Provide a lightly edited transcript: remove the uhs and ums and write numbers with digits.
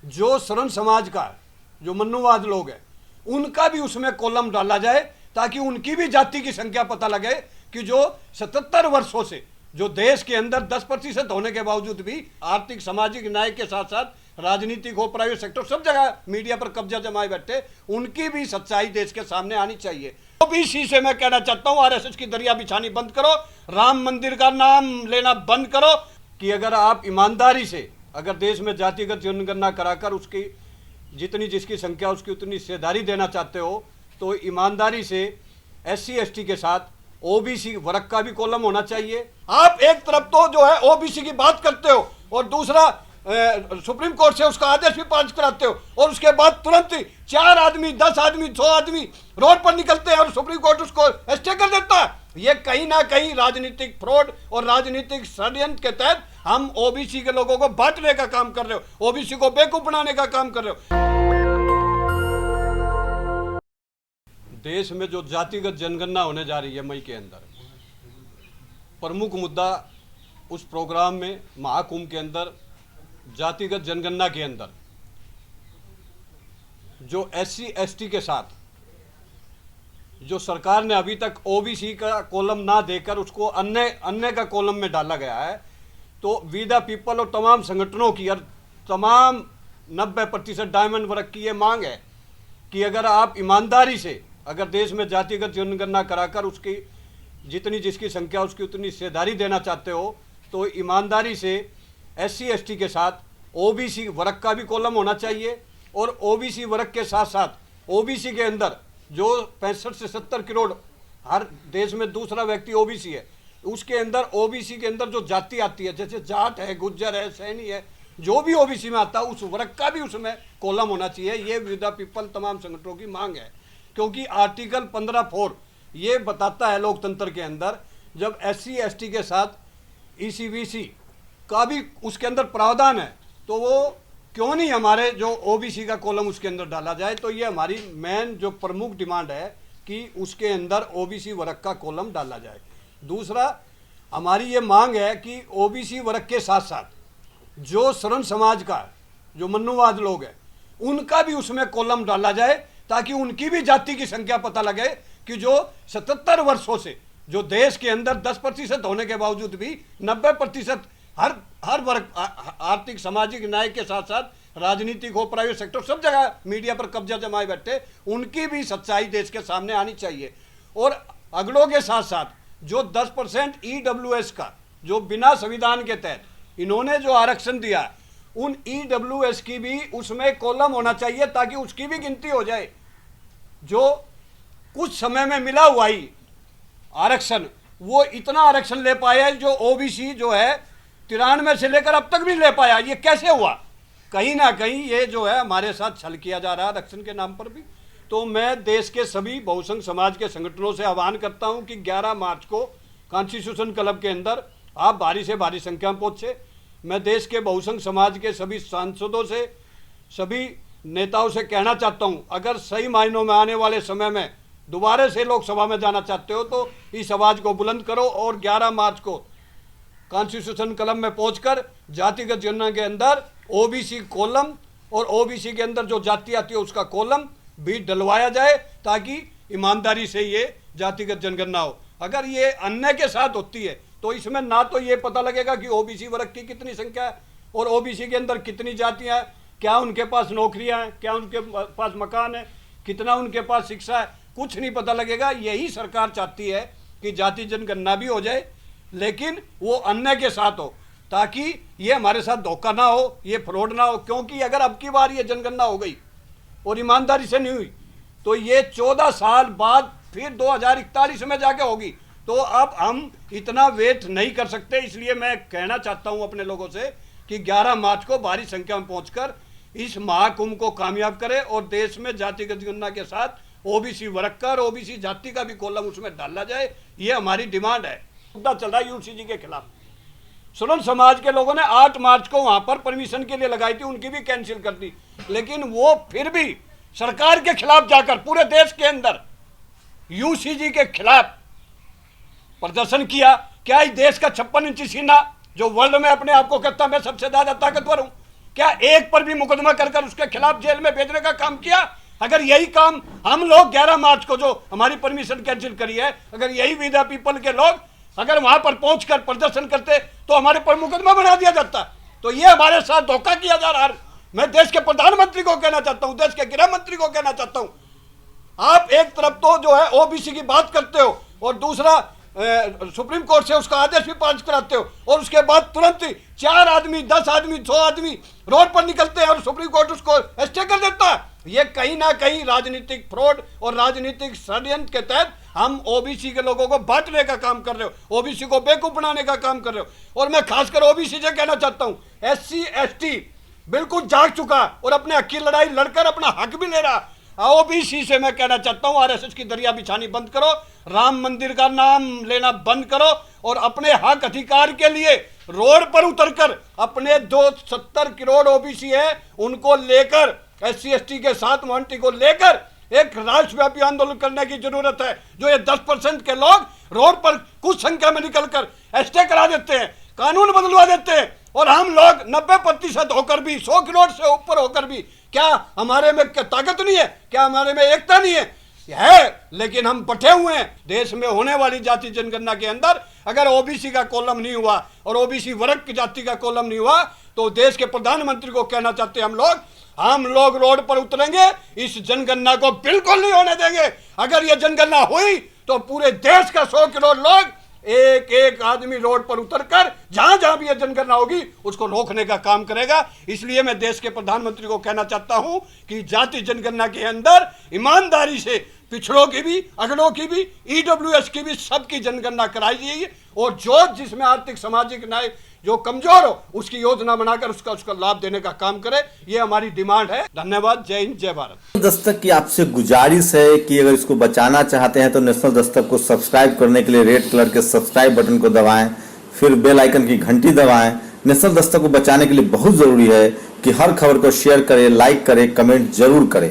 जो शरण समाज का जो मन्नुवाद लोग हैं उनका भी उसमें कॉलम डाला जाए ताकि उनकी भी जाति की संख्या पता लगे कि जो 77 वर्षों से जो देश के अंदर 10% होने के बावजूद भी आर्थिक सामाजिक न्याय के साथ साथ राजनीतिक हो प्राइवेट सेक्टर सब जगह मीडिया पर कब्जा जमाए बैठे, उनकी भी सच्चाई देश के सामने आनी चाहिए। ओबीसी से मैं कहना चाहता हूं आरएसएस की दरिया बिछानी बंद करो, राम मंदिर का नाम लेना बंद करो। कि अगर आप ईमानदारी से अगर देश में जातिगत जनगणना कराकर उसकी जितनी जिसकी संख्या उसकी उतनी हिस्सेदारी देना चाहते हो तो ईमानदारी से एससी एसटी के साथ ओबीसी वर्ग का भी कॉलम होना चाहिए। आप एक तरफ तो जो है ओबीसी की बात करते हो और दूसरा सुप्रीम कोर्ट से उसका आदेश भी पास कराते हो और उसके बाद तुरंत 4 आदमी 10 आदमी 100 आदमी रोड पर निकलते हैं और सुप्रीम कोर्ट उसको स्टे कर देता है। ये कहीं ना कहीं राजनीतिक फ्रॉड और राजनीतिक षड्यंत्र के तहत हम ओबीसी के लोगों को बांटने का काम कर रहे हो, ओबीसी को बेवकूफ बनाने का काम कर रहे हो। देश में जो जातिगत जनगणना होने जा रही है मई के अंदर, प्रमुख मुद्दा उस प्रोग्राम में महाकुंभ के अंदर जातिगत जनगणना के अंदर जो एससी एसटी के साथ जो सरकार ने अभी तक ओबीसी का कॉलम ना देकर उसको अन्य का कॉलम में डाला गया है, तो वी द पीपल और तमाम संगठनों की और तमाम 90% डायमंड वर्ग की ये मांग है कि अगर आप ईमानदारी से अगर देश में जातिगत जनगणना कराकर उसकी जितनी जिसकी संख्या उसकी उतनी हिस्सेदारी देना चाहते हो तो ईमानदारी से एससी एसटी के साथ ओबीसी वर्ग का भी कॉलम होना चाहिए। और ओबीसी वर्ग के साथ साथ ओबीसी के अंदर जो 65 से 70 करोड़ हर देश में दूसरा व्यक्ति ओबीसी है, उसके अंदर ओबीसी के अंदर जो जाति आती है जैसे जाट है, गुज्जर है, सैनी है, जो भी ओबीसी में आता है उस वर्ग का भी उसमें कॉलम होना चाहिए। ये विद द पीपल तमाम संगठनों की मांग है क्योंकि आर्टिकल 15(4) ये बताता है लोकतंत्र के अंदर जब एससी एसटी के साथ ईसीबीसी का भी उसके अंदर प्रावधान है तो वो क्यों नहीं हमारे जो ओबीसी का कॉलम उसके अंदर डाला जाए। तो ये हमारी मेन जो प्रमुख डिमांड है कि उसके अंदर ओबीसी वर्ग का कॉलम डाला जाए। दूसरा हमारी ये मांग है कि ओबीसी वर्ग के साथ साथ जो शरण समाज का जो मन्नुवाद लोग हैं उनका भी उसमें कॉलम डाला जाए ताकि उनकी भी जाति की संख्या पता लगे कि जो 77 वर्षों से जो देश के अंदर 10% होने के बावजूद भी 90% हर वर्ग आर्थिक सामाजिक न्याय के साथ साथ राजनीतिक हो प्राइवेट सेक्टर सब जगह मीडिया पर कब्जा जमाए बैठे, उनकी भी सच्चाई देश के सामने आनी चाहिए। और अगड़ों के साथ साथ जो 10% ईडब्ल्यूएस का जो बिना संविधान के तहत इन्होंने जो आरक्षण दिया उन ईडब्ल्यूएस की भी उसमें कॉलम होना चाहिए ताकि उसकी भी गिनती हो जाए। जो कुछ समय में मिला हुआ ही आरक्षण वो इतना आरक्षण ले पाया जो ओबीसी जो है 93 से लेकर अब तक भी ले पाया, ये कैसे हुआ? कहीं ना कहीं ये जो है हमारे साथ छल किया जा रहा है आरक्षण के नाम पर भी। तो मैं देश के सभी बहुसंघ समाज के संगठनों से आह्वान करता हूं कि 11 मार्च को कॉन्स्टिट्यूशन क्लब के अंदर आप भारी से भारी संख्या में पहुंचे। मैं देश के बहुसंघ समाज के सभी सांसदों से सभी नेताओं से कहना चाहता हूं अगर सही मायनों में आने वाले समय में दोबारा से लोकसभा में जाना चाहते हो तो इस आवाज को बुलंद करो और 11 मार्च को कॉन्स्टिट्यूशन क्लब में पहुंचकर जातिगत जनगणना के अंदर ओबीसी कॉलम और ओबीसी के अंदर जो जाति आती है उसका कॉलम भी डलवाया जाए ताकि ईमानदारी से ये जातिगत जनगणना हो। अगर ये अन्य के साथ होती है तो इसमें ना तो ये पता लगेगा कि ओबीसी वर्ग की कितनी संख्या है और ओबीसी के अंदर कितनी जातियां हैं, क्या उनके पास नौकरियां हैं, क्या उनके पास मकान है, कितना उनके पास शिक्षा है, कुछ नहीं पता लगेगा। यही सरकार चाहती है कि जाति जनगणना भी हो जाए लेकिन वो अन्य के साथ हो ताकि ये हमारे साथ धोखा ना हो, ये फ्रॉड ना हो। क्योंकि अगर अब की बार ये जनगणना हो गई और ईमानदारी से नहीं हुई तो ये 14 साल बाद फिर 2041 में जाके होगी। तो अब हम इतना वेट नहीं कर सकते, इसलिए मैं कहना चाहता हूं अपने लोगों से कि 11 मार्च को भारी संख्या में पहुंचकर इस महाकुंभ को कामयाब करें और देश में जातिगत जनगणना के साथ ओबीसी वर्ग का और ओबीसी जाति का भी कॉलम उसमें डाला जाए, ये हमारी डिमांड है। मुद्दा चल रहा है यूसीजी के खिलाफ। शरण समाज के लोगों ने 8 मार्च को वहां पर परमिशन के लिए लगाई थी, उनकी भी कैंसिल कर दी, लेकिन वो फिर भी सरकार के खिलाफ जाकर पूरे देश के अंदर यूसीजी के खिलाफ प्रदर्शन किया। क्या इस देश का 56 इंची सीना जो वर्ल्ड में अपने आप को कहता मैं सबसे ज्यादा ताकतवर हूं, क्या एक पर भी मुकदमा कर उसके खिलाफ जेल में भेजने का काम किया? अगर यही काम हम लोग 11 मार्च को जो हमारी परमिशन कैंसिल करी है, अगर यही विदा पीपल के लोग अगर वहां पर पहुंचकर प्रदर्शन करते तो हमारे पर मुकदमा बना दिया जाता। तो ये हमारे साथ धोखा किया जा रहा है। मैं देश के प्रधानमंत्री को कहना चाहता हूं, देश के गृह मंत्री को कहना चाहता हूं, आप एक तरफ तो जो है ओबीसी की बात करते हो और दूसरा सुप्रीम कोर्ट से उसका आदेश भी पास कराते हो और उसके बाद तुरंत ही 4 आदमी 10 आदमी 100 आदमी रोड पर निकलते हैं और सुप्रीम कोर्ट उसको स्टे कर देता है। ये कहीं ना कहीं राजनीतिक फ्रॉड और राजनीतिक षड्यंत्र के तहत हम ओबीसी के लोगों को बांटने का काम कर रहे हो, ओबीसी को बेवकूफ बनाने का काम कर रहे हो। और मैं खासकर ओबीसी से कहना चाहता हूं, SC ST बिल्कुल जाग चुका और अपने हक की लड़ाई लड़कर अपना हक भी ले रहा। ओबीसी से मैं कहना चाहता हूं, RSS की दरिया बिछानी बंद करो, राम मंदिर का नाम लेना बंद करो और अपने हक अधिकार के लिए रोड पर उतरकर अपने 270 करोड़ ओबीसी है उनको लेकर, SC ST के साथ मोहंती को लेकर एक राष्ट्रव्यापी आंदोलन करने की जरूरत है। जो ये 10% के लोग रोड पर कुछ संख्या में निकलकर स्टे करा देते हैं, कानून बदलवा देते हैं और हम लोग 90% होकर भी, 100 करोड़ से ऊपर होकर भी, क्या हमारे में ताकत नहीं है? क्या हमारे में एकता नहीं है? लेकिन हम बटे हुए हैं। देश में होने वाली जाति जनगणना के अंदर अगर ओबीसी का कॉलम नहीं हुआ और ओबीसी वर्ग की जाति का कॉलम नहीं हुआ तो देश के प्रधानमंत्री को कहना चाहते हैं हम लोग रोड पर उतरेंगे, इस जनगणना को बिल्कुल नहीं होने देंगे। अगर यह जनगणना हुई तो पूरे देश का 100 करोड़ लोग एक एक आदमी रोड पर उतरकर जहां जहां भी यह जनगणना होगी उसको रोकने का काम करेगा। इसलिए मैं देश के प्रधानमंत्री को कहना चाहता हूं कि जाति जनगणना के अंदर ईमानदारी से पिछड़ों की भी, अगड़ों की भी, EWS की भी सबकी जनगणना कराई जाएगी और जो जिसमें आर्थिक सामाजिक न्याय जो कमजोर हो उसकी योजना बनाकर उसका लाभ देने का काम करे। ये हमारी डिमांड है। धन्यवाद। जय हिंद, जय भारत। दस्तक की आपसे गुजारिश है कि अगर इसको बचाना चाहते हैं तो नेशनल दस्तक को सब्सक्राइब करने के लिए रेड कलर के सब्सक्राइब बटन को दबाएं, फिर बेल आइकन की घंटी दबाएं। नेशनल दस्तक को बचाने के लिए बहुत जरूरी है कि हर खबर को शेयर करें, लाइक करें, कमेंट जरूर करें।